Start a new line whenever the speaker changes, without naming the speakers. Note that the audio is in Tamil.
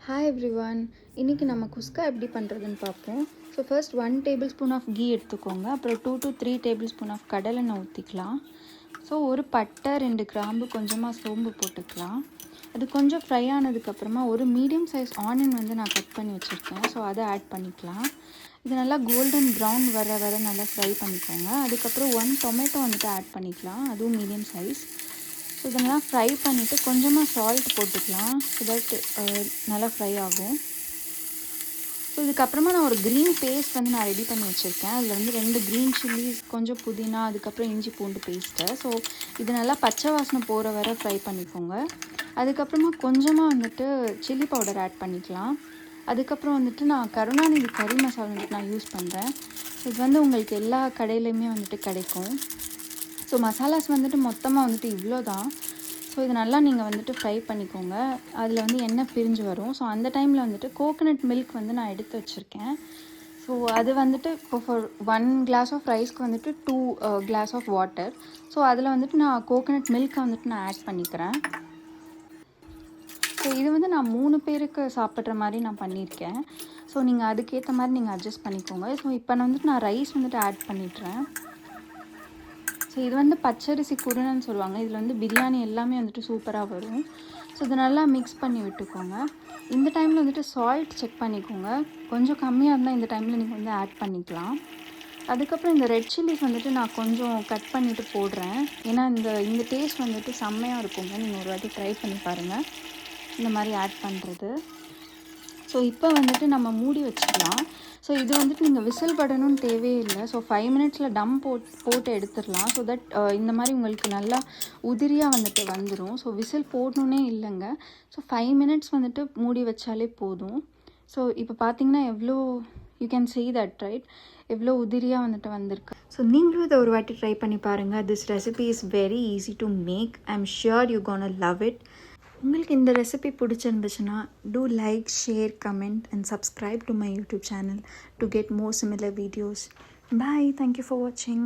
ஹாய் எவ்ரிவன், இன்றைக்கி நம்ம குஸ்கா எப்படி பண்ணுறதுன்னு பார்ப்போம். So first 1 tablespoon of ghee எடுத்துக்கோங்க. அப்புறம் 2 to 3 டேபிள் ஸ்பூன் ஆஃப் கடலெண்ணெய் ஊற்றிக்கலாம். ஸோ ஒரு பட்டை, 2 கிராம்பு, கொஞ்சமாக சோம்பு போட்டுக்கலாம். அது கொஞ்சம் ஃப்ரை ஆனதுக்கப்புறமா ஒரு மீடியம் சைஸ் ஆனியன் வந்து நான் கட் பண்ணி வச்சுருக்கேன். ஸோ அதை ஆட் பண்ணிக்கலாம். இது நல்லா கோல்டன் ப்ரௌன் வர நல்லா ஃப்ரை பண்ணிக்கோங்க. அதுக்கப்புறம் 1 டொமேட்டோ வந்துட்டு ஆட் பண்ணிக்கலாம், அதுவும் மீடியம் சைஸ். ஸோ இதெல்லாம் ஃப்ரை பண்ணிவிட்டு கொஞ்சமாக சால்ட் போட்டுக்கலாம். ஸோ தட் நல்லா ஃப்ரை ஆகும். ஸோ இதுக்கப்புறமா நான் ஒரு க்ரீன் பேஸ்ட் வந்து நான் ரெடி பண்ணி வச்சுருக்கேன். அதில் வந்து 2 க்ரீன் சில்லிஸ், கொஞ்சம் புதினா, அதுக்கப்புறம் இஞ்சி பூண்டு பேஸ்ட்டு. ஸோ இது நல்லா பச்சை வாசனை போகிற வரை ஃப்ரை பண்ணிக்கோங்க. அதுக்கப்புறமா கொஞ்சமாக வந்துட்டு சில்லி பவுடர் ஆட் பண்ணிக்கலாம். அதுக்கப்புறம் வந்துட்டு நான் கருணாநிதி கறி மசாலா வந்துட்டு நான் யூஸ் பண்ணுறேன். ஸோ இது வந்து உங்களுக்கு எல்லா கடையிலையுமே வந்துட்டு கிடைக்கும். ஸோ மசாலாஸ் வந்துட்டு மொத்தமாக வந்துட்டு இவ்வளோ தான். ஸோ இது நல்லா நீங்கள் வந்துட்டு ஃப்ரை பண்ணிக்கோங்க. அதில் வந்து எண்ணெய் பிரிஞ்சு வரும். ஸோ அந்த டைமில் வந்துட்டு கோகோனட் மில்க் வந்து நான் எடுத்து வச்சுருக்கேன். ஸோ அது வந்துட்டு இப்போ ஃபார் 1 கிளாஸ் ஆஃப் ரைஸ்க்கு வந்துட்டு 2 கிளாஸ் ஆஃப் வாட்டர். ஸோ அதில் வந்துட்டு நான் கோகோனட் மில்க்கை வந்துட்டு நான் ஆட் பண்ணிக்கிறேன். ஸோ இது வந்து நான் 3 பேருக்கு சாப்பிட்ற மாதிரி நான் பண்ணியிருக்கேன். ஸோ நீங்கள் அதுக்கேற்ற மாதிரி நீங்கள் அட்ஜஸ்ட் பண்ணிக்கோங்க. ஸோ இப்போ நான் ரைஸ் வந்துட்டு ஆட் பண்ணிடுறேன். ஸோ இது வந்து பச்சரிசி குருணைன்னு சொல்லுவாங்க. இதில் வந்து பிரியாணி எல்லாமே வந்துட்டு சூப்பராக வரும். ஸோ இதை நல்லா மிக்ஸ் பண்ணி விட்டுக்கோங்க. இந்த டைமில் வந்துட்டு சால்ட் செக் பண்ணிக்கோங்க. கொஞ்சம் கம்மியாக இருந்தால் இந்த டைமில் நீங்கள் வந்து ஆட் பண்ணிக்கலாம். அதுக்கப்புறம் இந்த ரெட் சில்லிஸ் வந்துட்டு நான் கொஞ்சம் கட் பண்ணிவிட்டு போடுறேன். ஏன்னா இந்த டேஸ்ட் வந்துட்டு செம்மையாக இருக்குங்க. நீங்கள் ஒரு வாட்டி ட்ரை பண்ணி பாருங்கள் இந்த மாதிரி ஆட் பண்ணுறது. ஸோ இப்போ வந்துட்டு நம்ம மூடி வச்சுக்கலாம். ஸோ இது வந்துட்டு நீங்கள் விசில் படணும்னு தேவையே இல்லை. ஸோ 5 மினிட்ஸில் டம் போட்டு எடுத்துடலாம். ஸோ தட் இந்த மாதிரி உங்களுக்கு நல்லா உதிரியாக வந்துட்டு வந்துடும். ஸோ விசில் போடணுன்னே இல்லைங்க. ஸோ 5 மினிட்ஸ் வந்துட்டு மூடி வச்சாலே போதும். ஸோ இப்போ பார்த்தீங்கன்னா எவ்வளோ you can see that right, எவ்வளோ உதிரியாக வந்துட்டு வந்திருக்கு. ஸோ நீங்களும் இதை ஒரு வாட்டி ட்ரை பண்ணி பாருங்கள். This recipe is very easy to make. I am sure you gonna love it. உங்களுக்கு இந்த ரெசிபி பிடிச்சிருந்துச்சுன்னா do like, share, comment and subscribe to my YouTube channel to get more similar videos. Bye. Thank you for watching.